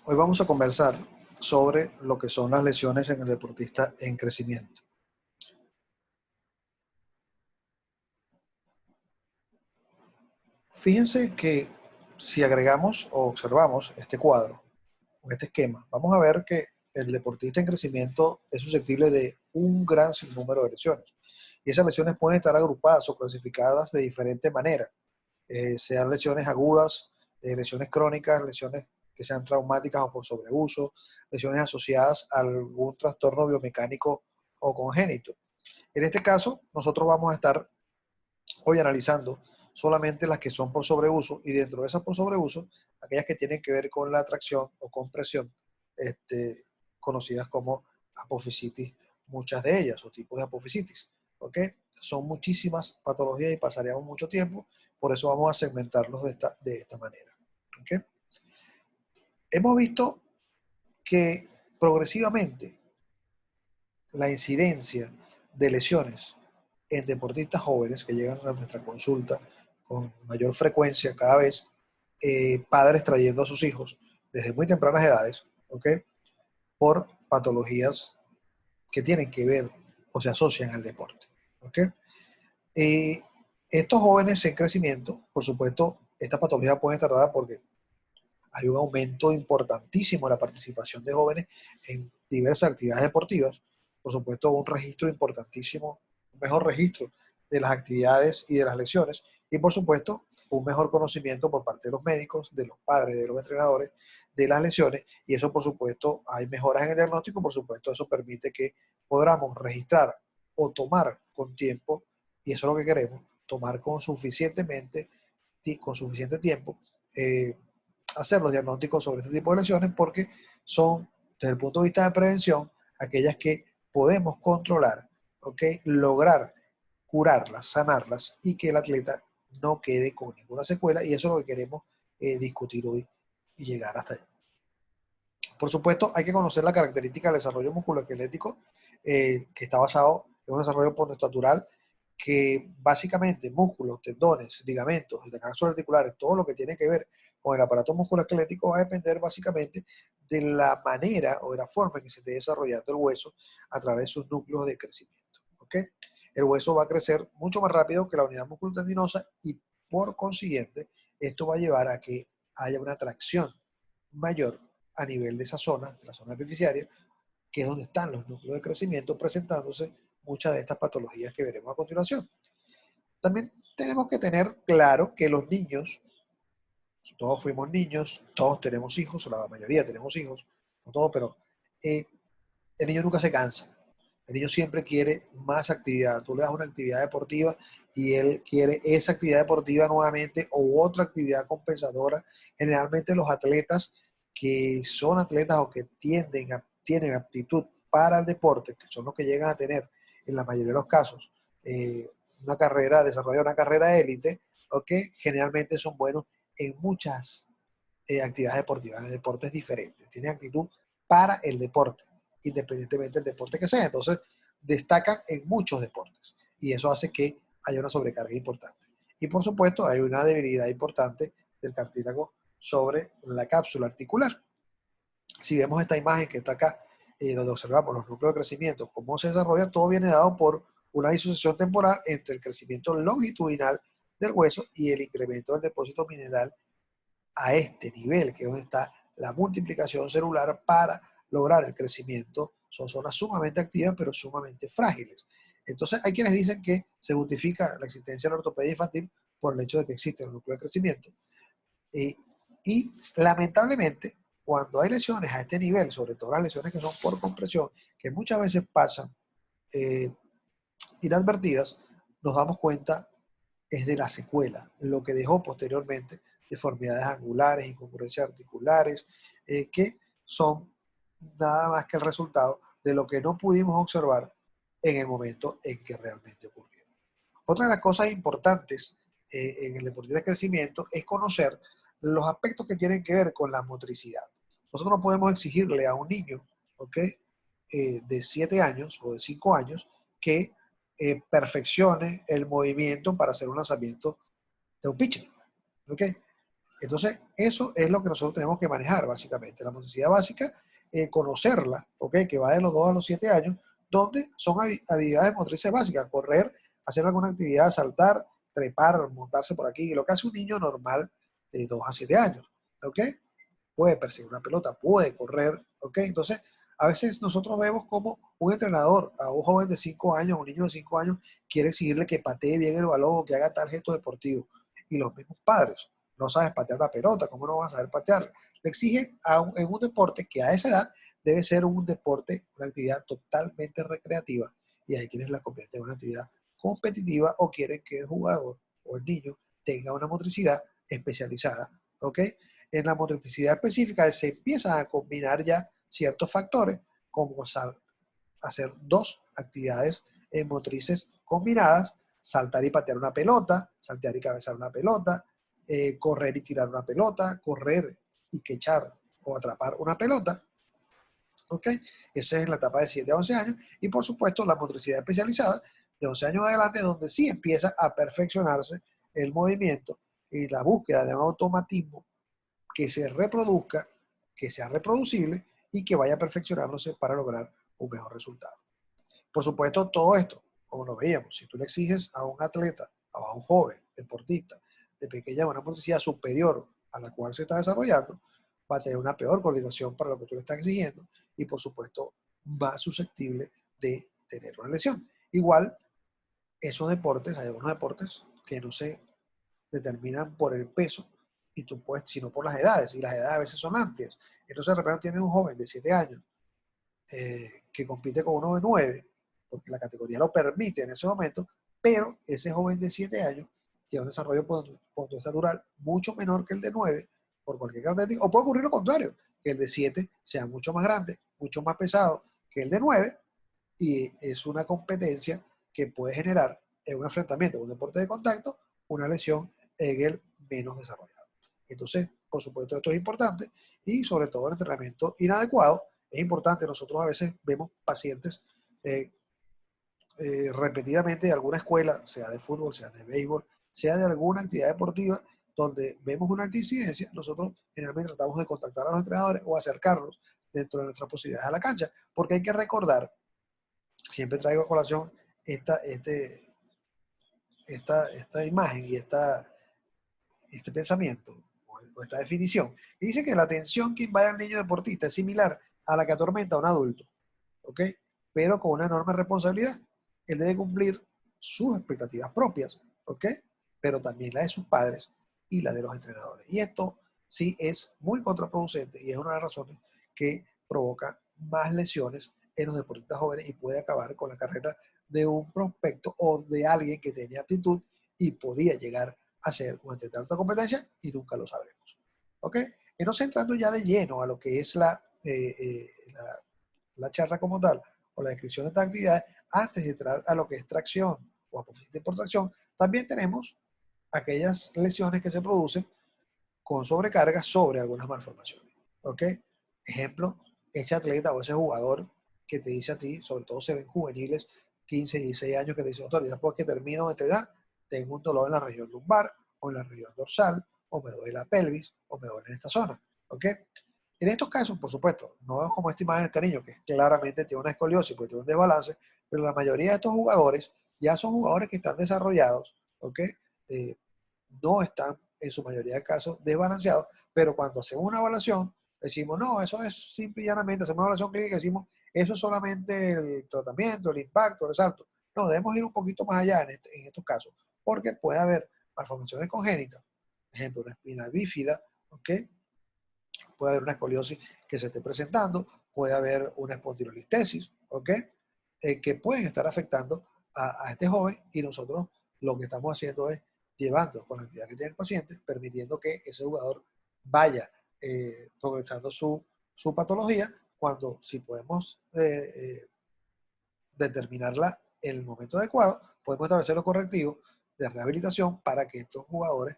Hoy vamos a conversar sobre lo que son las lesiones en el deportista en crecimiento. Fíjense que si agregamos o observamos este cuadro o este esquema, vamos a ver que el deportista en crecimiento es susceptible de un gran sinnúmero de lesiones. Y esas lesiones pueden estar agrupadas o clasificadas de diferente manera, sean lesiones agudas, lesiones crónicas, lesiones que sean traumáticas o por sobreuso, lesiones asociadas a algún trastorno biomecánico o congénito. En este caso, nosotros vamos a estar hoy analizando solamente las que son por sobreuso y dentro de esas por sobreuso, aquellas que tienen que ver con la tracción o compresión, conocidas como apofisitis, muchas de ellas, o tipos de apofisitis. ¿Ok? Son muchísimas patologías y pasaríamos mucho tiempo, por eso vamos a segmentarlos de esta manera. ¿Ok? Hemos visto que progresivamente la incidencia de lesiones en deportistas jóvenes que llegan a nuestra consulta con mayor frecuencia cada vez, padres trayendo a sus hijos desde muy tempranas edades, ¿ok? Por patologías que tienen que ver o se asocian al deporte, ¿ok? Eh, Estos jóvenes en crecimiento, por supuesto, esta patología puede estar dada porque hay un aumento importantísimo en la participación de jóvenes en diversas actividades deportivas, por supuesto un registro importantísimo, un mejor registro de las actividades y de las lesiones, y por supuesto un mejor conocimiento por parte de los médicos, de los padres, de los entrenadores, de las lesiones, y eso por supuesto hay mejoras en el diagnóstico, por supuesto eso permite que podamos registrar o tomar con tiempo, y eso es lo que queremos, tomar con suficiente tiempo, hacer los diagnósticos sobre este tipo de lesiones porque son, desde el punto de vista de prevención, aquellas que podemos controlar, ¿ok? Lograr curarlas, sanarlas y que el atleta no quede con ninguna secuela y eso es lo que queremos discutir hoy y llegar hasta allá. Por supuesto, hay que conocer la característica del desarrollo musculoesquelético que está basado en un desarrollo postnatural que básicamente músculos, tendones, ligamentos, cápsulas articulares, todo lo que tiene que ver con el aparato musculoesquelético va a depender básicamente de la manera o de la forma en que se esté desarrollando el hueso a través de sus núcleos de crecimiento. ¿Ok? El hueso va a crecer mucho más rápido que la unidad musculotendinosa y por consiguiente esto va a llevar a que haya una tracción mayor a nivel de esa zona, de la zona epifisiaria, que es donde están los núcleos de crecimiento presentándose muchas de estas patologías que veremos a continuación. También tenemos que tener claro que los niños, todos fuimos niños, todos tenemos hijos, o la mayoría tenemos hijos, no todos, pero eh, el niño nunca se cansa. El niño siempre quiere más actividad. Tú le das una actividad deportiva y él quiere esa actividad deportiva nuevamente o otra actividad compensadora. Generalmente los atletas que son atletas o que tienen aptitud para el deporte, que son los que llegan a tener en la mayoría de los casos eh, una carrera, desarrollar una carrera élite, ¿okay? Generalmente son buenos en muchas actividades deportivas, en deportes diferentes. Tienen actitud para el deporte, independientemente del deporte que sea. Entonces, destacan en muchos deportes y eso hace que haya una sobrecarga importante. Y por supuesto, hay una debilidad importante del cartílago sobre la cápsula articular. Si vemos esta imagen que está acá, donde observamos los núcleos de crecimiento, cómo se desarrolla, todo viene dado por una disociación temporal entre el crecimiento longitudinal del hueso y el incremento del depósito mineral a este nivel, que es donde está la multiplicación celular para lograr el crecimiento. Son zonas sumamente activas, pero sumamente frágiles. Entonces, hay quienes dicen que se justifica la existencia de la ortopedia infantil por el hecho de que existe el núcleo de crecimiento. Eh, y lamentablemente, cuando hay lesiones a este nivel, sobre todo las lesiones que son por compresión, que muchas veces pasan eh, inadvertidas, nos damos cuenta es de la secuela, lo que dejó posteriormente deformidades angulares, incongruencias articulares, que son nada más que el resultado de lo que no pudimos observar en el momento en que realmente ocurrió. Otra de las cosas importantes en el deportista de crecimiento es conocer los aspectos que tienen que ver con la motricidad. Nosotros no podemos exigirle a un niño, ¿ok? De 7 años o de 5 años que perfeccione el movimiento para hacer un lanzamiento de un pitcher. ¿Ok? Entonces, eso es lo que nosotros tenemos que manejar, básicamente. La motricidad básica, conocerla, ¿ok? Que va de los 2 a los 7 años, donde son habilidades motrices básicas, correr, hacer alguna actividad, saltar, trepar, montarse por aquí, lo que hace un niño normal de 2 a 7 años, ¿ok? Puede perseguir una pelota, puede correr, ¿ok? Entonces, a veces nosotros vemos como un entrenador a un joven de 5 años, un niño de 5 años, quiere exigirle que patee bien el balón o que haga tal gesto deportivo. Y los mismos padres, no sabes patear una pelota, ¿cómo no vas a saber patearla? Le exigen en un deporte que a esa edad debe ser un deporte, una actividad totalmente recreativa, y hay quienes la convierten en una actividad competitiva o quieren que el jugador o el niño tenga una motricidad especializada, ¿ok? En la motricidad específica se empiezan a combinar ya ciertos factores, como hacer dos actividades motrices combinadas: saltar y patear una pelota, saltar y cabezar una pelota, correr y tirar una pelota, correr y quechar o atrapar una pelota. ¿Ok? Esa es la etapa de 7 a 11 años. Y por supuesto la motricidad especializada de 11 años adelante, donde sí empieza a perfeccionarse el movimiento y la búsqueda de un automatismo que se reproduzca, que sea reproducible y que vaya perfeccionándose para lograr un mejor resultado. Por supuesto, todo esto, como lo veíamos, si tú le exiges a un atleta, a un joven deportista de pequeña una motricidad superior a la cual se está desarrollando, va a tener una peor coordinación para lo que tú le estás exigiendo y, por supuesto, más susceptible de tener una lesión. Igual, esos deportes, hay algunos deportes que no se determinan por el peso, y tú puedes, sino por las edades, y las edades a veces son amplias. Entonces, de repente tienes un joven de 7 años que compite con uno de 9, porque la categoría lo permite en ese momento, pero ese joven de 7 años tiene un desarrollo postural mucho menor que el de 9, por cualquier característica, o puede ocurrir lo contrario, que el de 7 sea mucho más grande, mucho más pesado que el de 9, y es una competencia que puede generar en un enfrentamiento, en un deporte de contacto, una lesión en el menos desarrollado. Entonces, por supuesto, esto es importante, y sobre todo el entrenamiento inadecuado es importante. Nosotros a veces vemos pacientes eh, repetidamente de alguna escuela, sea de fútbol, sea de béisbol, sea de alguna actividad deportiva, donde vemos una alta incidencia. Nosotros generalmente tratamos de contactar a los entrenadores o acercarlos dentro de nuestras posibilidades a la cancha, porque hay que recordar, siempre traigo a colación esta, este, esta imagen y este pensamiento o esta definición, y dice que la atención que invade al niño deportista es similar a la que atormenta a un adulto, ¿ok? Pero con una enorme responsabilidad. Él debe cumplir sus expectativas propias, ¿ok? Pero también la de sus padres y la de los entrenadores. Y esto sí es muy contraproducente y es una de las razones que provoca más lesiones en los deportistas jóvenes y puede acabar con la carrera de un prospecto o de alguien que tenía aptitud y podía llegar a ser un atleta de alta competencia y nunca lo sabremos. ¿Ok? Entonces, entrando ya de lleno a lo que es la charla como tal o la descripción de estas actividades, antes de entrar a lo que es tracción o apofisita por tracción, también tenemos aquellas lesiones que se producen con sobrecarga sobre algunas malformaciones. ¿Ok? Ejemplo, ese atleta o ese jugador que te dice a ti, sobre todo se ven juveniles, 15, 16 años, que te dicen: doctor, después que termino de entrenar, tengo un dolor en la región lumbar o en la región dorsal, o me duele la pelvis, o me duele en esta zona. ¿Ok? En estos casos, por supuesto, no es como esta imagen de este niño, que claramente tiene una escoliosis, porque tiene un desbalance, pero la mayoría de estos jugadores ya son jugadores que están desarrollados, ¿ok? Eh, no están en su mayoría de casos desbalanceados, pero cuando hacemos una evaluación, decimos: no, eso es simple y llanamente, hacemos una evaluación clínica y decimos: eso es solamente el tratamiento, el impacto, el salto. No, debemos ir un poquito más allá en estos casos, porque puede haber malformaciones congénitas, por ejemplo, una espina bífida, ¿ok? Puede haber una escoliosis que se esté presentando, puede haber una espondilolistesis, ¿ok? Que pueden estar afectando a este joven, y nosotros lo que estamos haciendo es llevando con la actividad que tiene el paciente, permitiendo que ese jugador vaya progresando su patología, cuando si podemos determinarla en el momento adecuado, podemos establecer los correctivos de rehabilitación para que estos jugadores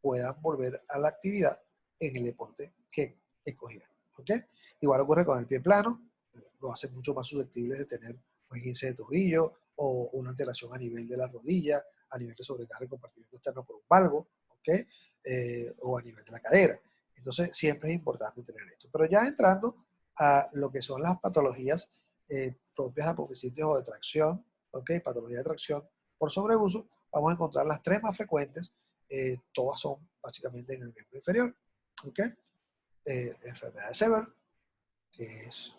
puedan volver a la actividad en el deporte que escogieron. ¿Ok? Igual ocurre con el pie plano, lo hace mucho más susceptible de tener un esguince de tobillo o una alteración a nivel de la rodilla, a nivel de sobrecarga del compartimento externo por un valgo. ¿Ok? ¿ok? O a nivel de la cadera. Entonces, siempre es importante tener esto. Pero ya entrando a lo que son las patologías propias de apofisitis o de tracción, ¿ok? Patología de tracción por sobreuso, vamos a encontrar las tres más frecuentes. Todas son básicamente en el miembro inferior, ¿ok? Enfermedad de Sever, que es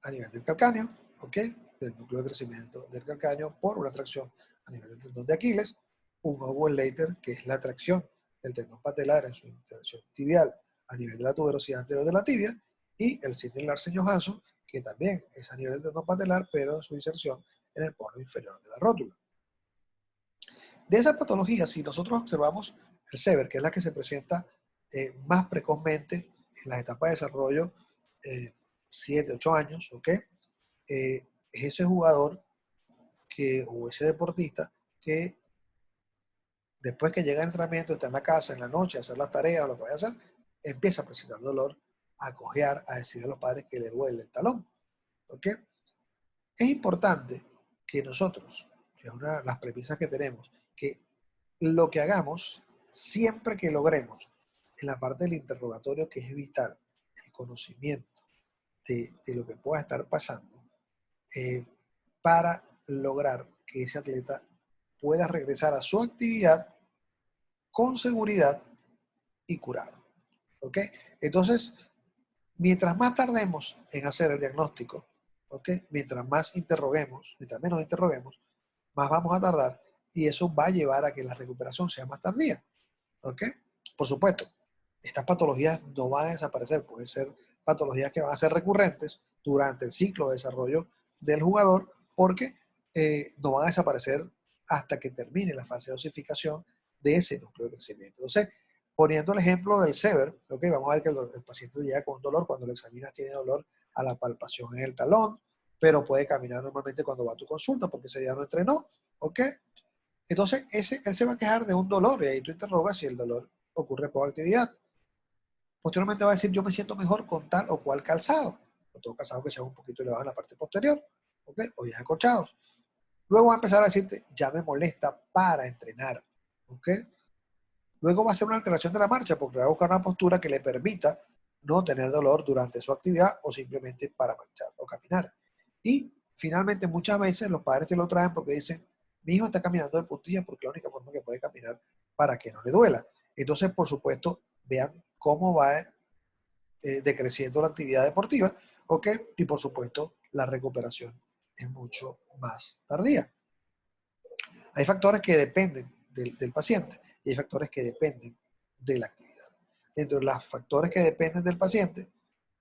a nivel del calcáneo, ¿ok? Del núcleo de crecimiento del calcáneo por una tracción a nivel del tendón de Aquiles, un Overlater, que es la tracción del tendón patelar en su interacción tibial a nivel de la tuberosidad anterior de la tibia, y el síndrome Larsen-Johansson, que también es a nivel del tendón patelar, pero en su inserción en el porno inferior de la rótula. De esa patología, si nosotros observamos el Sever, que es la que se presenta más precozmente en las etapas de desarrollo, 7, 8 años, ¿ok? Es ese jugador o ese deportista que después que llega al entrenamiento, está en la casa, en la noche, a hacer las tareas o lo que vaya a hacer, empieza a presentar dolor, a cojear, a decirle a los padres que le duele el talón, ¿ok? Es importante que nosotros, que es una de las premisas que tenemos, que lo que hagamos, siempre que logremos, en la parte del interrogatorio que es vital, el conocimiento de lo que pueda estar pasando, eh, para lograr que ese atleta pueda regresar a su actividad con seguridad y curado. ¿Ok? Entonces, mientras más tardemos en hacer el diagnóstico, ¿ok? Mientras más interroguemos, mientras menos interroguemos, más vamos a tardar y eso va a llevar a que la recuperación sea más tardía. ¿Ok? Por supuesto, estas patologías no van a desaparecer, pueden ser patologías que van a ser recurrentes durante el ciclo de desarrollo del jugador porque no van a desaparecer hasta que termine la fase de osificación de ese núcleo de crecimiento. Entonces, poniendo el ejemplo del Sever, ¿okay? Vamos a ver que el paciente llega con dolor, cuando lo examinas tiene dolor a la palpación en el talón, pero puede caminar normalmente cuando va a tu consulta porque ese día no entrenó, ¿ok? Entonces, él se va a quejar de un dolor y ahí tú interrogas si el dolor ocurre por actividad. Posteriormente va a decir, yo me siento mejor con tal o cual calzado. Con todo calzado que sea un poquito elevado en la parte posterior, ¿ok? O bien acolchados. Luego va a empezar a decirte, ya me molesta para entrenar, ¿ok? Luego va a hacer una alteración de la marcha porque va a buscar una postura que le permita no tener dolor durante su actividad o simplemente para marchar o caminar. Y finalmente muchas veces los padres te lo traen porque dicen, mi hijo está caminando de puntillas porque es la única forma que puede caminar para que no le duela. Entonces, por supuesto, vean cómo va decreciendo la actividad deportiva, ¿ok? Y por supuesto, la recuperación es mucho más tardía. Hay factores que dependen del paciente y hay factores que dependen de la actividad. Dentro de los factores que dependen del paciente,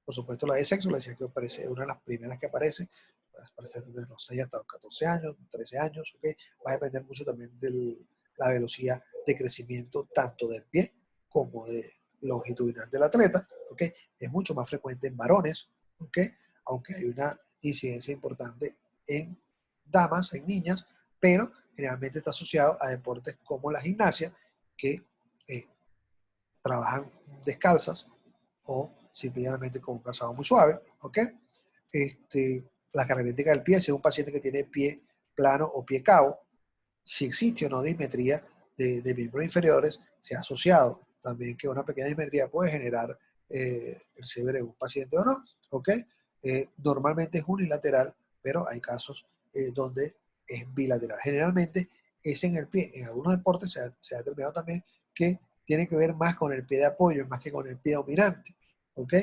por supuesto la de sexo, la decía que aparece, una de las primeras que aparece, puede aparecer desde los 6 hasta los 14 años, 13 años, ¿ok? Va a depender mucho también de la velocidad de crecimiento tanto del pie como de longitudinal del atleta, ¿ok? Es mucho más frecuente en varones, ¿ok? Aunque hay una incidencia importante en damas, en niñas, pero generalmente está asociado a deportes como la gimnasia, que eh, trabajan descalzas o simplemente con un calzado muy suave, ¿ok? La característica del pie, si es un paciente que tiene pie plano o pie cabo, si existe o no dismetría de miembros inferiores, se ha asociado también que una pequeña dismetría puede generar el Sever en un paciente o no, ¿ok? Normalmente es unilateral, pero hay casos donde es bilateral. Generalmente es en el pie. En algunos deportes se ha determinado también que tiene que ver más con el pie de apoyo más que con el pie dominante, ¿ok?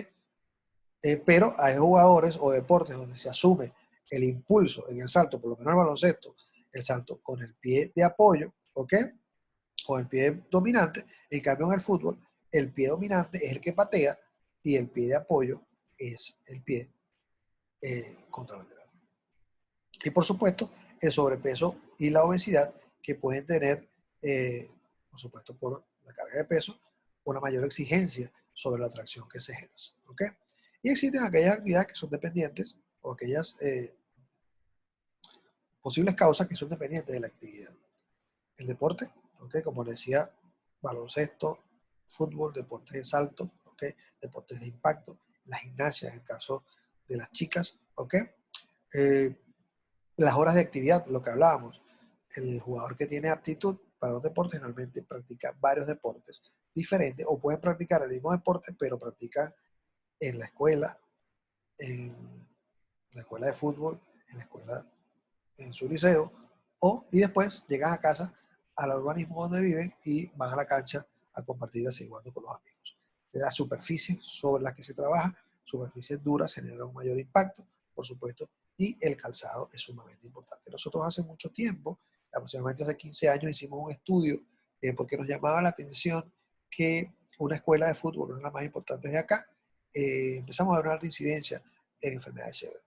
Pero hay jugadores o deportes donde se asume el impulso en el salto, por lo menos el baloncesto, el salto con el pie de apoyo, ¿ok? Con el pie dominante. En cambio, en el fútbol, el pie dominante es el que patea y el pie de apoyo es el pie contralateral. Y por supuesto, el sobrepeso y la obesidad que pueden tener, por supuesto, por la carga de peso, una mayor exigencia sobre la tracción que se ejerce. ¿Ok? Y existen aquellas actividades que son dependientes o aquellas posibles causas que son dependientes de la actividad. El deporte, ¿ok? Como decía, baloncesto, fútbol, deportes de salto, ¿ok? Deportes de impacto, la gimnasia en el caso de las chicas, ¿ok? Las horas de actividad, lo que hablábamos, el jugador que tiene aptitud para los deportes generalmente practica varios deportes diferentes o pueden practicar el mismo deporte, pero practican en la escuela, en la escuela de fútbol, en la escuela, en su liceo, y después llegan a casa, al urbanismo donde viven y van a la cancha a compartir así jugando con los amigos. Las superficies sobre las que se trabaja, superficies duras, generan un mayor impacto, por supuesto, y el calzado es sumamente importante. Nosotros hace mucho tiempo, aproximadamente hace 15 años, hicimos un estudio porque nos llamaba la atención que una escuela de fútbol, una de las más importantes de acá, empezamos a ver una alta incidencia en enfermedades severas.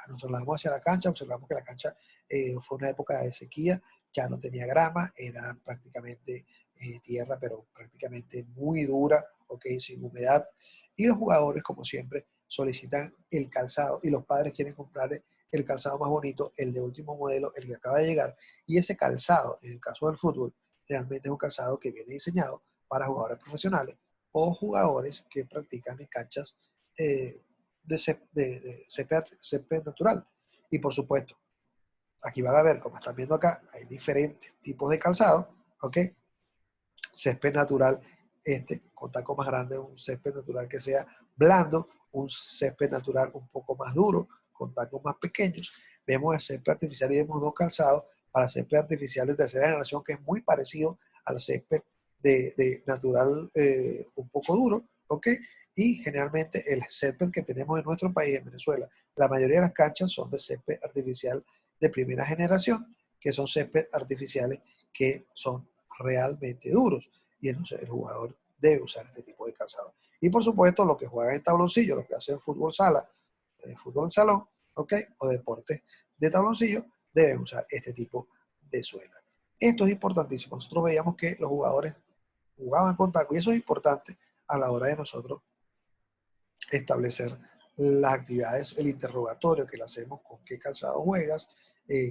Nos trasladamos hacia la cancha, observamos que la cancha fue una época de sequía, ya no tenía grama, era prácticamente tierra, pero prácticamente muy dura, okay, sin humedad. Y los jugadores, como siempre, solicitan el calzado y los padres quieren comprar el calzado más bonito, el de último modelo, el que acaba de llegar. Y ese calzado, en el caso del fútbol, realmente es un calzado que viene diseñado para jugadores profesionales o jugadores que practican en canchas eh, de césped natural. Y por supuesto, aquí van a ver, como están viendo acá, hay diferentes tipos de calzado, ¿ok? Césped natural, con taco más grande, un césped natural que sea blando, un césped natural un poco más duro, con tacos más pequeños. Vemos el césped artificial y vemos dos calzados para césped artificial de tercera generación, que es muy parecido al césped de natural un poco duro, ¿ok? Y generalmente el césped que tenemos en nuestro país, en Venezuela, la mayoría de las canchas son de césped artificial de primera generación, que son césped artificiales que son realmente duros. Y entonces el jugador debe usar este tipo de calzado. Y por supuesto, los que juegan en tabloncillo, los que hacen fútbol sala, fútbol en salón, ¿ok? O deportes de tabloncillo, deben usar este tipo de suela. Esto es importantísimo. Nosotros veíamos que los jugadores jugaban con taco y eso es importante a la hora de nosotros establecer las actividades, el interrogatorio que le hacemos, con qué calzado juegas,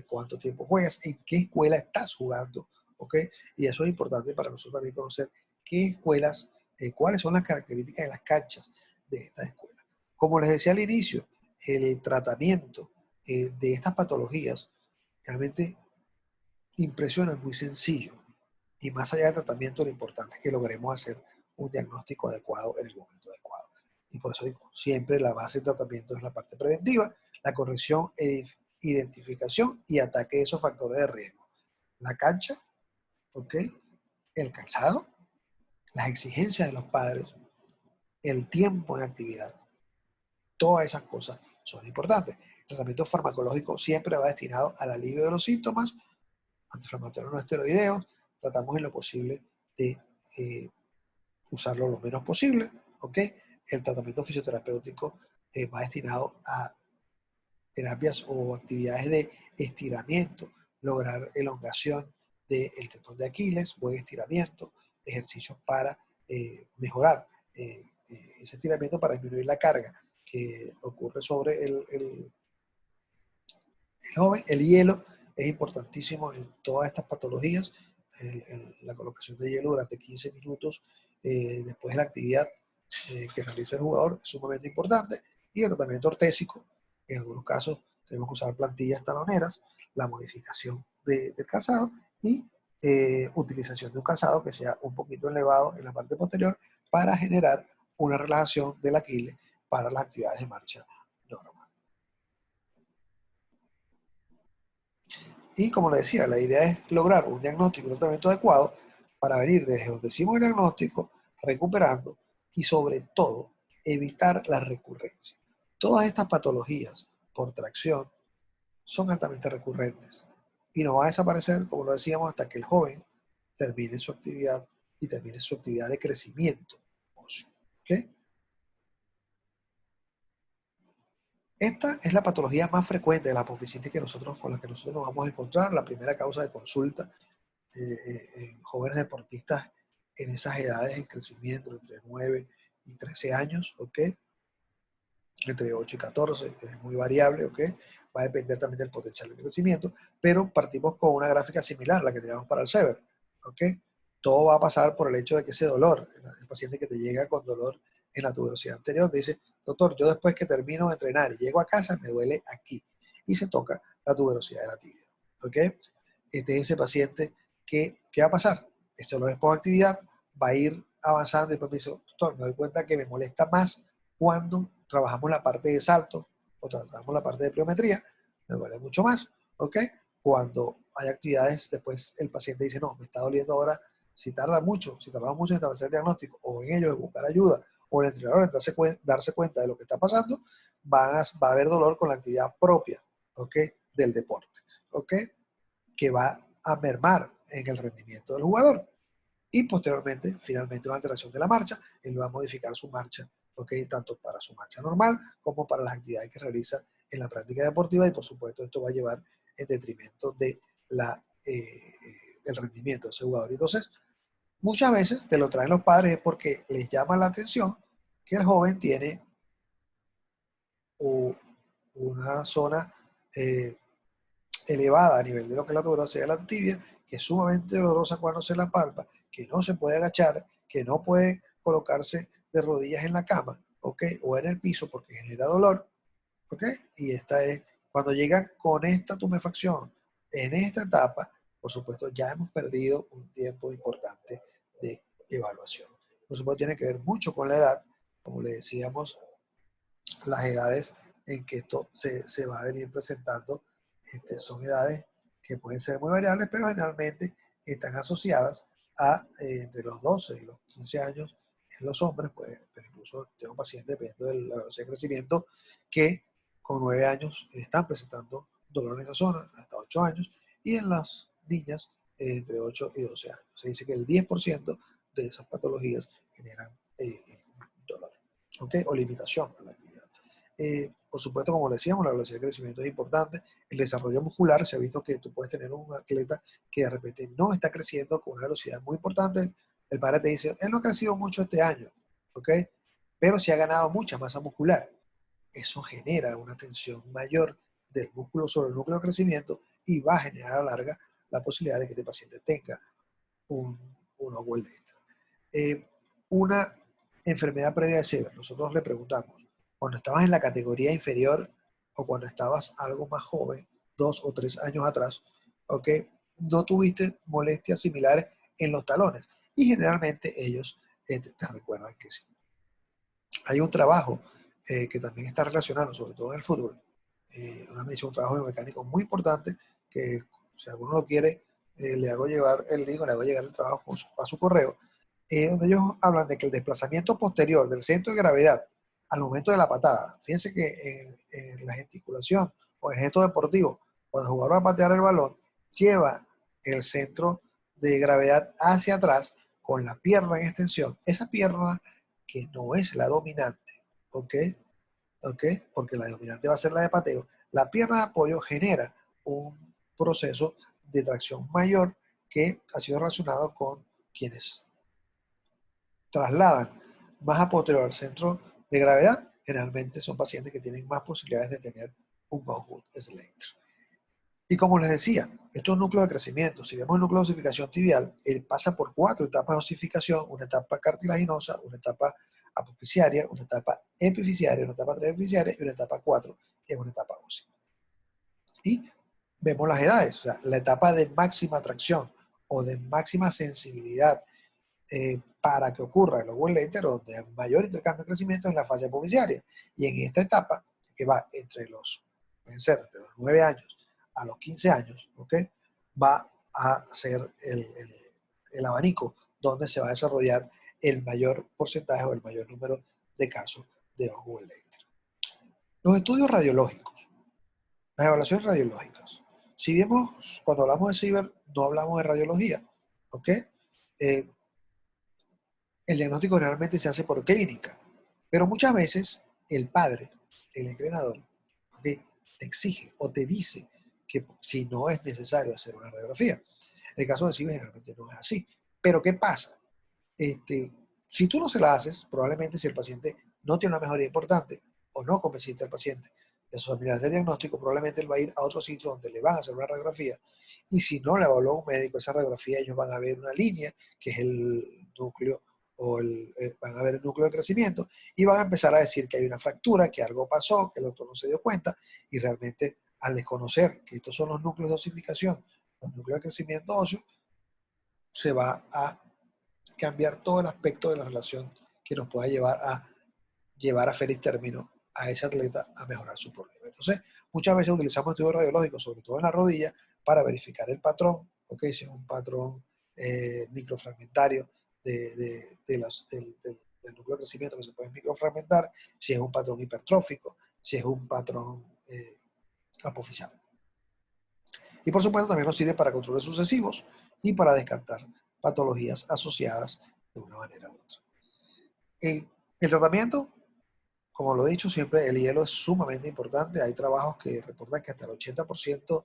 cuánto tiempo juegas, en qué escuela estás jugando, ¿ok? Y eso es importante para nosotros también conocer qué escuelas, cuáles son las características de las canchas de estas escuelas. Como les decía al inicio, el tratamiento de estas patologías realmente impresiona, es muy sencillo. Y más allá del tratamiento, lo importante es que logremos hacer un diagnóstico adecuado en el momento adecuado. Y por eso digo, siempre la base del tratamiento es la parte preventiva, la corrección, identificación y ataque de esos factores de riesgo. La cancha, ¿ok? El calzado, las exigencias de los padres, el tiempo en actividad. Todas esas cosas son importantes. El tratamiento farmacológico siempre va destinado al alivio de los síntomas, antiinflamatorios no esteroideos, tratamos en lo posible de usarlo lo menos posible, ¿ok? El tratamiento fisioterapéutico va destinado a terapias o actividades de estiramiento, lograr elongación del tendón de Aquiles, buen estiramiento, ejercicios para mejorar ese estiramiento para disminuir la carga que ocurre sobre el joven. El hielo es importantísimo en todas estas patologías. La colocación de hielo durante 15 minutos después de la actividad que realiza el jugador es sumamente importante. Y el tratamiento ortésico, en algunos casos tenemos que usar plantillas taloneras, la modificación del calzado y utilización de un calzado que sea un poquito elevado en la parte posterior para generar una relajación del Aquiles para las actividades de marcha normal. Y como le decía, la idea es lograr un diagnóstico y un tratamiento adecuado para venir desde donde hicimos el diagnóstico, recuperando y sobre todo evitar la recurrencia. Todas estas patologías por tracción son altamente recurrentes y no van a desaparecer, como lo decíamos, hasta que el joven termine su actividad y termine su actividad de crecimiento óseo. ¿Okay? Esta es la patología más frecuente de la apofisitis con la que nosotros nos vamos a encontrar, la primera causa de consulta en jóvenes deportistas en esas edades en crecimiento, entre 9 y 13 años, ¿ok? Entre 8 y 14, es muy variable, ¿ok? Va a depender también del potencial de crecimiento, pero partimos con una gráfica similar a la que teníamos para el SEVER, ¿ok? Todo va a pasar por el hecho de que ese dolor, el paciente que te llega con dolor en la tuberosidad anterior, te dice, doctor, yo después que termino de entrenar y llego a casa, me duele aquí, y se toca la tuberosidad de la tibia. ¿ok? Ese paciente, ¿qué va a pasar? Este dolor es por actividad, va a ir avanzando y después me dice, doctor, me doy cuenta que me molesta más cuando trabajamos la parte de salto o trabajamos la parte de pliometría, me duele mucho más, ¿ok? Cuando hay actividades, después el paciente dice, no, me está doliendo ahora, si tarda mucho, si tardamos mucho en establecer el diagnóstico o en ello de buscar ayuda o el entrenador en darse cuenta de lo que está pasando, va a haber dolor con la actividad propia, ¿ok? Del deporte, ¿ok? Que va a mermar en el rendimiento del jugador. Y posteriormente, finalmente, una alteración de la marcha, él va a modificar su marcha, ¿ok? Tanto para su marcha normal como para las actividades que realiza en la práctica deportiva y por supuesto esto va a llevar en detrimento de el rendimiento de ese jugador. Entonces, muchas veces te lo traen los padres es porque les llama la atención que el joven tiene una zona eh, elevada a nivel de lo que es la tuberosidad de la tibia, que es sumamente dolorosa cuando se la palpa, que no se puede agachar, que no puede colocarse de rodillas en la cama, ¿ok? O en el piso porque genera dolor, ¿ok? Y esta es, cuando llegan con esta tumefacción en esta etapa, por supuesto, ya hemos perdido un tiempo importante de evaluación. Por supuesto, tiene que ver mucho con la edad, como le decíamos, las edades en que esto se va a venir presentando son edades que pueden ser muy variables, pero generalmente están asociadas a entre los 12 y los 15 años en los hombres, pues, pero incluso tengo pacientes, dependiendo de la velocidad de crecimiento, que con 9 años están presentando dolor en esa zona, hasta 8 años, y en las niñas entre 8 y 12 años. Se dice que el 10% de esas patologías generan dolor, ¿ok? O limitación a la actividad. Por supuesto, como decíamos, la velocidad de crecimiento es importante. El desarrollo muscular, se ha visto que tú puedes tener un atleta que de repente no está creciendo con una velocidad muy importante. El padre te dice, él no ha crecido mucho este año, ¿ok? Pero sí ha ganado mucha masa muscular. Eso genera una tensión mayor del músculo sobre el núcleo de crecimiento y va a generar a la larga la posibilidad de que este paciente tenga un Owen una enfermedad previa de SIBO. Nosotros le preguntamos, cuando estabas en la categoría inferior o cuando estabas algo más joven, 2 o 3 años atrás, ¿ok? No tuviste molestias similares en los talones. Y generalmente ellos te recuerdan que sí. Hay un trabajo que también está relacionado, sobre todo en el fútbol, una medición, un trabajo biomecánico muy importante que si alguno lo quiere, le hago llevar el link, le hago llegar el trabajo a su correo, donde ellos hablan de que el desplazamiento posterior del centro de gravedad al momento de la patada, fíjense que en la gesticulación o en el gesto deportivo, cuando el jugador va a patear el balón, lleva el centro de gravedad hacia atrás con la pierna en extensión. Esa pierna que no es la dominante, ¿ok? ¿Ok? Porque la dominante va a ser la de pateo. La pierna de apoyo genera un proceso de tracción mayor que ha sido relacionado con quienes trasladan más a posterior al centro de gravedad, generalmente son pacientes que tienen más posibilidades de tener un Bowhood Slater. Y como les decía, esto es un núcleo de crecimiento. Si vemos el núcleo de osificación tibial, él pasa por 4 etapas de osificación, una etapa cartilaginosa, una etapa apofisiaria, una etapa epifisiaria, una etapa 3 epifisiaria y una etapa 4, que es una etapa ósea. Y vemos las edades, o sea, la etapa de máxima tracción o de máxima sensibilidad para que ocurra el Owen Later, donde el mayor intercambio de crecimiento es en la fase apofisiaria. Y en esta etapa, que va pueden ser entre los 9 años a los 15 años, ¿ok? Va a ser el abanico donde se va a desarrollar el mayor porcentaje o el mayor número de casos de Owen Later. Los estudios radiológicos, las evaluaciones radiológicas. Si vemos, cuando hablamos de ciber, no hablamos de radiología, ¿ok? El diagnóstico realmente se hace por clínica, pero muchas veces el padre, el entrenador, te exige o te dice que si no es necesario hacer una radiografía. El caso de CIBE generalmente no es así. Pero ¿qué pasa? Si tú no se la haces, probablemente si el paciente no tiene una mejoría importante o no convenciste al paciente de sus habilidades de diagnóstico, probablemente él va a ir a otro sitio donde le van a hacer una radiografía y si no le evaluó un médico esa radiografía, ellos van a ver una línea que es el núcleo van a ver el núcleo de crecimiento y van a empezar a decir que hay una fractura, que algo pasó, que el doctor no se dio cuenta y realmente al desconocer que estos son los núcleos de osificación, los núcleos de crecimiento óseo, se va a cambiar todo el aspecto de la relación que nos pueda llevar a feliz término a ese atleta a mejorar su problema. Entonces, muchas veces utilizamos estudios radiológicos, sobre todo en la rodilla, para verificar el patrón, ¿ok? Si es un patrón microfragmentario del núcleo de crecimiento que se puede microfragmentar, si es un patrón hipertrófico, si es un patrón apoficial. Y por supuesto también nos sirve para controles sucesivos y para descartar patologías asociadas de una manera u otra. El tratamiento, como lo he dicho siempre, el hielo es sumamente importante. Hay trabajos que reportan que hasta el 80%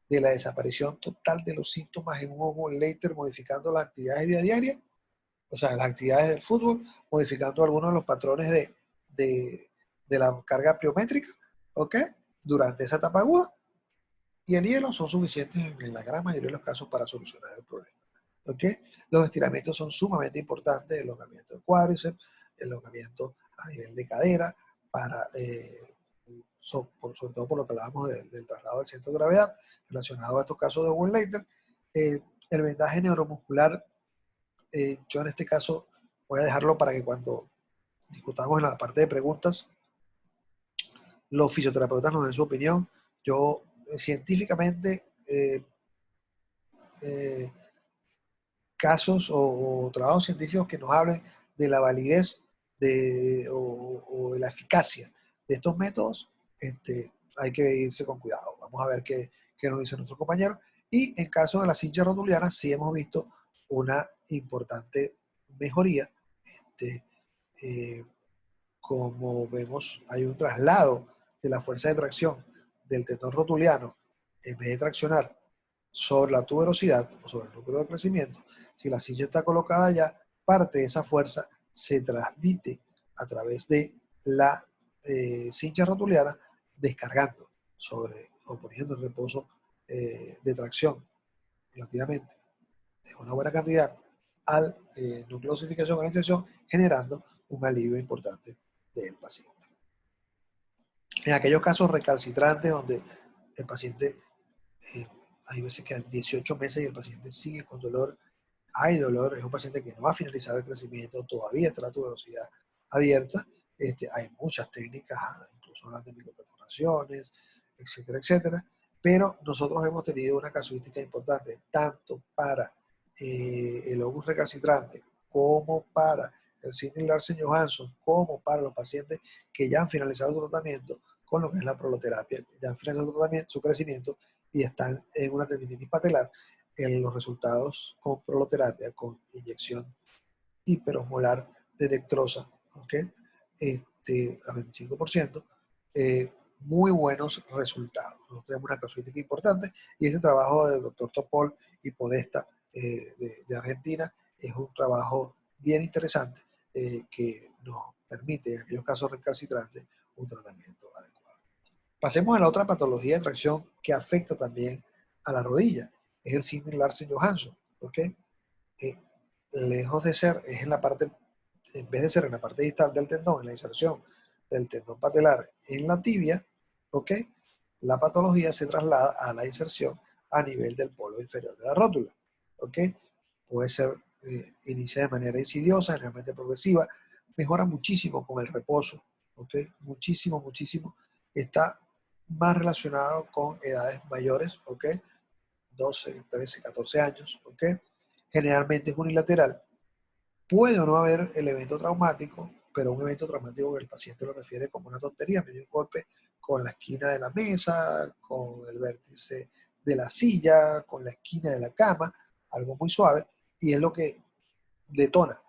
de la desaparición total de los síntomas en un ojo later modificando las actividades de vida diaria, o sea, las actividades del fútbol, modificando algunos de los patrones de la carga pliométrica, ¿ok? Durante esa etapa aguda, y el hielo son suficientes en la gran mayoría de los casos para solucionar el problema, ¿ok? Los estiramientos son sumamente importantes, el elongamiento de cuádriceps, el elongamiento a nivel de cadera, para, sobre todo por lo que hablábamos del traslado del centro de gravedad, relacionado a estos casos de Overlater. El vendaje neuromuscular, yo en este caso voy a dejarlo para que cuando discutamos en la parte de preguntas, los fisioterapeutas nos den su opinión. Yo científicamente, casos o trabajos científicos que nos hablen de la validez o de la eficacia de estos métodos, hay que irse con cuidado. Vamos a ver qué nos dicen nuestros compañeros. Y en caso de la cincha rotuliana, sí hemos visto una importante mejoría. Este, eh, Como vemos, hay un traslado de la fuerza de tracción del tendón rotuliano, en vez de traccionar sobre la tuberosidad o sobre el núcleo de crecimiento, si la silla está colocada allá, parte de esa fuerza se transmite a través de la cincha rotuliana, descargando sobre o poniendo en reposo de tracción relativamente de una buena cantidad al núcleo de osificación o la inserción, generando un alivio importante del paciente. En aquellos casos recalcitrantes donde el paciente, hay veces que a 18 meses y el paciente sigue con dolor, hay dolor, es un paciente que no ha finalizado el crecimiento, todavía está la tuberosidad abierta, hay muchas técnicas, incluso las de microperforaciones, etcétera, etcétera, pero nosotros hemos tenido una casuística importante, tanto para el locus recalcitrante, como para el síndrome Larsen-Johansson, como para los pacientes que ya han finalizado su tratamiento con lo que es la proloterapia, ya han finalizado su tratamiento, su crecimiento y están en una tendinitis patelar. En los resultados con proloterapia, con inyección hiperosmolar de dextrosa, ¿ok? A 25%, muy buenos resultados. Nosotros tenemos una casuística importante y este trabajo del doctor Topol y Podesta de Argentina es un trabajo bien interesante que nos permite, en aquellos casos recalcitrantes, un tratamiento adecuado. Pasemos a la otra patología de tracción que afecta también a la rodilla, es el síndrome Larsen-Johansson, ¿ok? Lejos de ser, es en la parte, en vez de ser en la parte distal del tendón, en la inserción del tendón patelar en la tibia, ¿ok? La patología se traslada a la inserción a nivel del polo inferior de la rótula, ¿ok? Puede ser, inicia de manera insidiosa, generalmente progresiva, mejora muchísimo con el reposo, ¿ok? Muchísimo, muchísimo. Está más relacionado con edades mayores, ¿ok? 12, 13, 14 años, ¿ok? Generalmente es unilateral. Puede o no haber el evento traumático, pero un evento traumático que el paciente lo refiere como una tontería, me dio un golpe con la esquina de la mesa, con el vértice de la silla, con la esquina de la cama, algo muy suave, y es lo que detona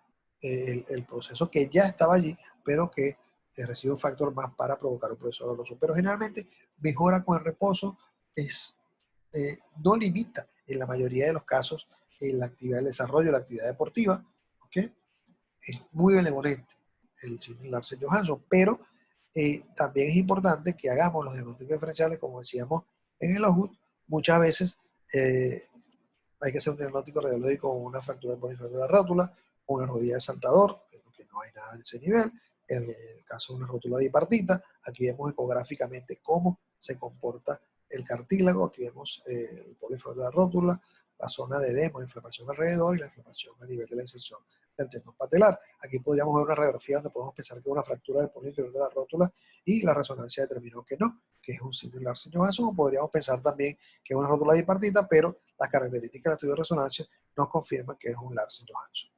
el proceso que ya estaba allí, pero que recibe un factor más para provocar un proceso doloroso. Pero generalmente mejora con el reposo, no limita en la mayoría de los casos la actividad del desarrollo, la actividad deportiva, ¿ok? Es muy benevolente el síndrome Larsen-Johansson, pero también es importante que hagamos los diagnósticos diferenciales, como decíamos en el OJUT, muchas veces hay que hacer un diagnóstico radiológico con una fractura del bonifacio de la rótula, una rodilla de saltador, que no hay nada de ese nivel, en el caso de una rótula bipartita, aquí vemos ecográficamente cómo se comporta el cartílago, aquí vemos el polifold de la rótula, la zona de edema, inflamación alrededor y la inflamación a nivel de la inserción del tendón patelar. Aquí podríamos ver una radiografía donde podemos pensar que es una fractura del polo inferior de la rótula y la resonancia determinó que no, que es un síndrome Larsen-Johansson, o podríamos pensar también que es una rótula bipartita, pero las características del estudio de resonancia nos confirman que es un Larsen-Johansson.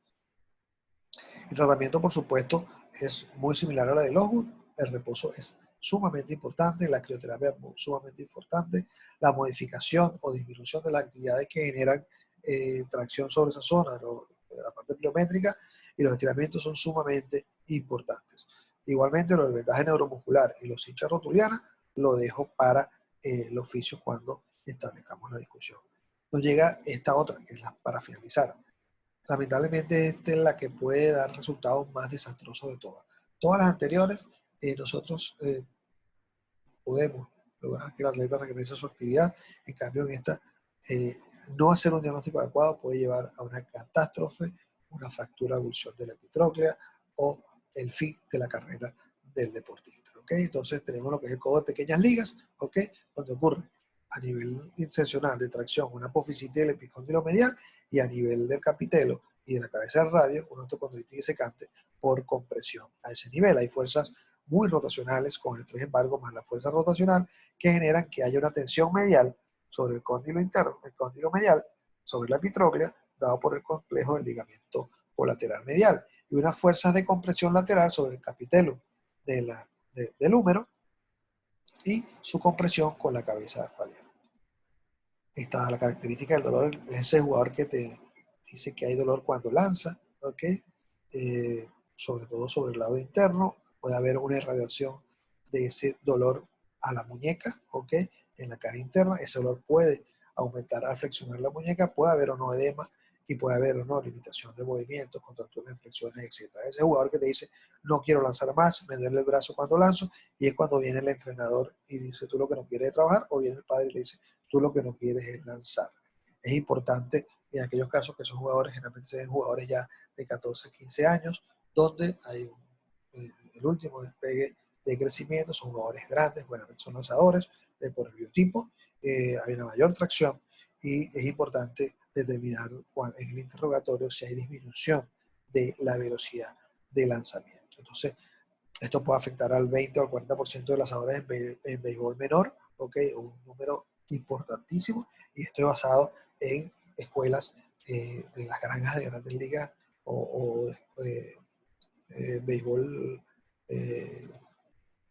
El tratamiento, por supuesto, es muy similar a la del Osgood. El reposo es sumamente importante, la crioterapia es sumamente importante, la modificación o disminución de las actividades que generan tracción sobre esa zona, la parte pliométrica, y los estiramientos son sumamente importantes. Igualmente, lo del vendaje neuromuscular y los cinchas rotulianas lo dejo para el oficio cuando establezcamos la discusión. Nos llega esta otra, que es la para finalizar. Lamentablemente esta es la que puede dar resultados más desastrosos de todas. Todas las anteriores, nosotros podemos lograr que el atleta regrese a su actividad. En cambio, en esta, eh, no hacer un diagnóstico adecuado puede llevar a una catástrofe, una fractura de abulsión de la epitróclea o el fin de la carrera del deportista. ¿Okay? Entonces tenemos lo que es el codo de pequeñas ligas, ¿okay? Donde ocurre a nivel insercional de tracción una apofisitis del epicóndilo medial y a nivel del capitelo y de la cabeza del radio una osteocondritis disecante por compresión a ese nivel. Hay fuerzas muy rotacionales con el estrés embargo más la fuerza rotacional que generan que haya una tensión medial sobre el cóndilo interno, el cóndilo medial, sobre la epitróclea, dado por el complejo del ligamento colateral medial, y unas fuerzas de compresión lateral sobre el capitelo del húmero y su compresión con la cabeza radial. Esta la característica del dolor, es ese jugador que te dice que hay dolor cuando lanza, ¿ok? Sobre todo sobre el lado interno, puede haber una irradiación de ese dolor a la muñeca, ¿ok? En la cara interna, ese dolor puede aumentar al flexionar la muñeca, puede haber o no edema y puede haber o no limitación de movimientos, contracturas, flexiones, etc. Ese jugador que te dice, no quiero lanzar más, me duele el brazo cuando lanzo, y es cuando viene el entrenador y dice, tú lo que no quieres es trabajar, o viene el padre y le dice, tú lo que no quieres es lanzar. Es importante en aquellos casos que son jugadores, generalmente son jugadores ya de 14, 15 años, donde hay el último despegue de crecimiento, son jugadores grandes, bueno, son lanzadores, por el biotipo, hay una mayor tracción y es importante determinar en el interrogatorio si hay disminución de la velocidad de lanzamiento. Entonces, esto puede afectar al 20 o al 40% de lanzadores en béisbol menor, ¿ok? Un número importantísimo, y esto es basado en escuelas de las granjas de grandes ligas o béisbol eh,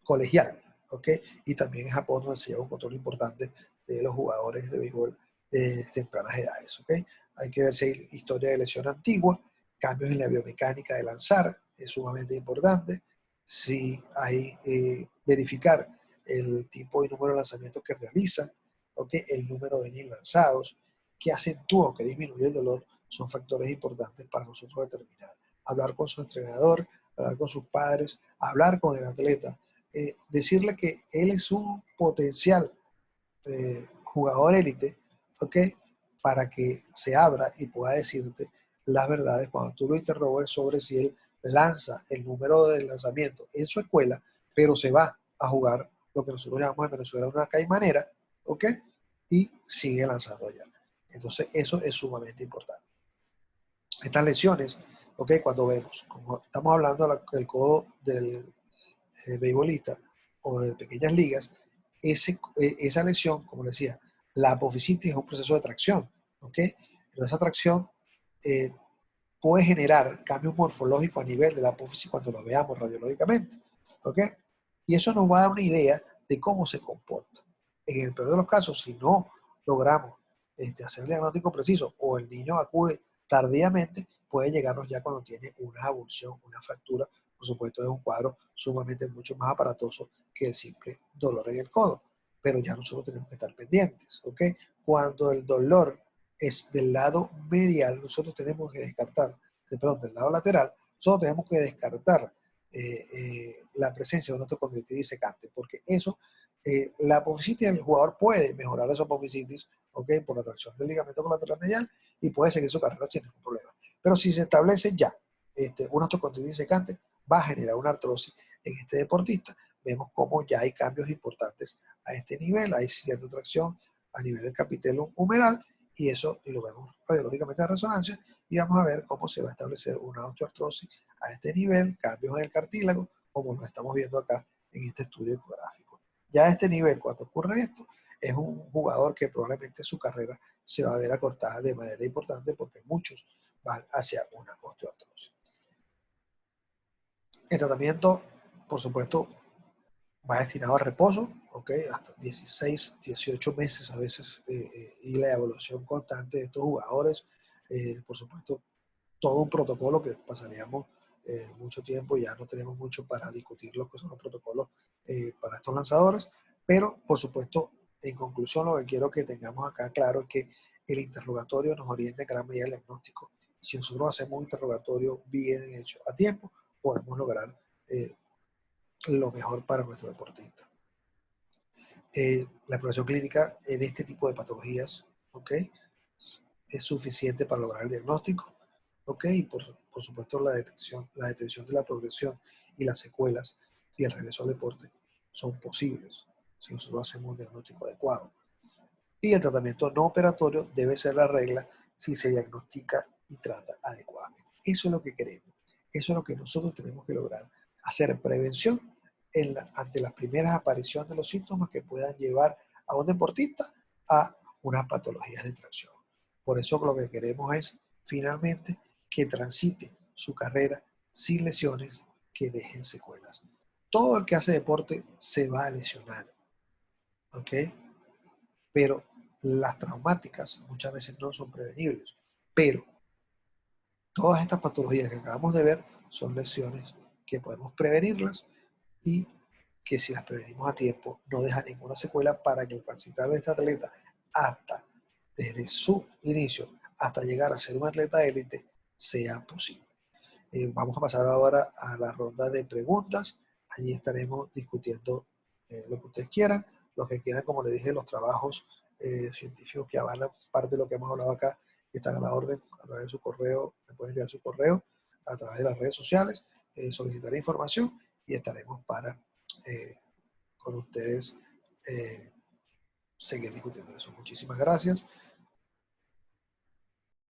colegial, ¿ok? Y también en Japón, donde se lleva un control importante de los jugadores de béisbol de tempranas edades, ¿ok? Hay que ver si hay historia de lesión antigua, cambios en la biomecánica de lanzar, es sumamente importante. Si hay, verificar el tipo y número de lanzamientos que realiza, ¿ok? El número de innings lanzados, que acentúa o que disminuye el dolor, son factores importantes para nosotros determinar. Hablar con su entrenador, hablar con sus padres, hablar con el atleta, decirle que él es un potencial jugador élite, ¿ok? Para que se abra y pueda decirte las verdades cuando tú lo interrogues sobre si él lanza el número de lanzamiento en su escuela, pero se va a jugar lo que nosotros llamamos en Venezuela una caimanera, ¿ok? Y sigue lanzando allá. Entonces, eso es sumamente importante. Estas lesiones, ¿ok? Cuando vemos, como estamos hablando del codo del beisbolista o de pequeñas ligas, esa lesión, como decía, la apofisitis es un proceso de tracción, ¿ok? Pero esa tracción eh, puede generar cambios morfológicos a nivel de la apófisis cuando lo veamos radiológicamente, ¿ok? Y eso nos va a dar una idea de cómo se comporta. En el peor de los casos, si no logramos hacer el diagnóstico preciso o el niño acude tardíamente, puede llegarnos ya cuando tiene una avulsión, una fractura. Por supuesto, es un cuadro sumamente mucho más aparatoso que el simple dolor en el codo, pero ya nosotros tenemos que estar pendientes, ¿ok? Cuando el dolor es del lado medial, nosotros tenemos que descartar, perdón, del lado lateral, nosotros tenemos que descartar la presencia de una osteocondritis disecante, porque eso, la apofisitis del jugador puede mejorar esa apofisitis, ¿ok? Por la tracción del ligamento colateral medial y puede seguir su carrera sin ningún problema. Pero si se establece ya una osteocondritis disecante, va a generar una artrosis en este deportista. Vemos cómo ya hay cambios importantes a este nivel, hay cierta tracción a nivel del capitelo humeral, y eso y lo vemos radiológicamente en resonancia, y vamos a ver cómo se va a establecer una osteoartrosis a este nivel, cambios en el cartílago, como lo estamos viendo acá en este estudio ecográfico. Ya a este nivel, cuando ocurre esto, es un jugador que probablemente su carrera se va a ver acortada de manera importante porque muchos van hacia una osteoartrosis. El tratamiento, por supuesto, va destinado al reposo, ¿ok? Hasta 16, 18 meses a veces, y la evaluación constante de estos jugadores, por supuesto, todo un protocolo que pasaríamos mucho tiempo, ya no tenemos mucho para discutir lo que son los protocolos para estos lanzadores, pero por supuesto, en conclusión, lo que quiero que tengamos acá claro es que el interrogatorio nos orienta en gran medida al diagnóstico. Si nosotros hacemos un interrogatorio bien hecho a tiempo, podemos lograr lo mejor para nuestro deportista. La exploración clínica en este tipo de patologías, ¿ok? Es suficiente para lograr el diagnóstico, ¿ok? Y por supuesto la detección de la progresión y las secuelas y el regreso al deporte son posibles si nosotros hacemos un diagnóstico adecuado. Y el tratamiento no operatorio debe ser la regla si se diagnostica y trata adecuadamente. Eso es lo que queremos. Eso es lo que nosotros tenemos que lograr. Hacer prevención ante las primeras apariciones de los síntomas que puedan llevar a un deportista a unas patologías de tracción. Por eso lo que queremos es finalmente que transite su carrera sin lesiones que dejen secuelas. Todo el que hace deporte se va a lesionar, ¿ok? Pero las traumáticas muchas veces no son prevenibles. Pero todas estas patologías que acabamos de ver son lesiones que podemos prevenirlas y que si las prevenimos a tiempo no deja ninguna secuela para que el transitar de este atleta hasta desde su inicio hasta llegar a ser un atleta élite sea posible. Vamos a pasar ahora a la ronda de preguntas. Allí estaremos discutiendo lo que ustedes quieran. Los que quieran, como les dije, los trabajos científicos que avalan parte de lo que hemos hablado acá están a la orden a través de su correo. Me pueden enviar su correo a través de las redes sociales, solicitar información y estaremos para con ustedes seguir discutiendo eso. Muchísimas gracias.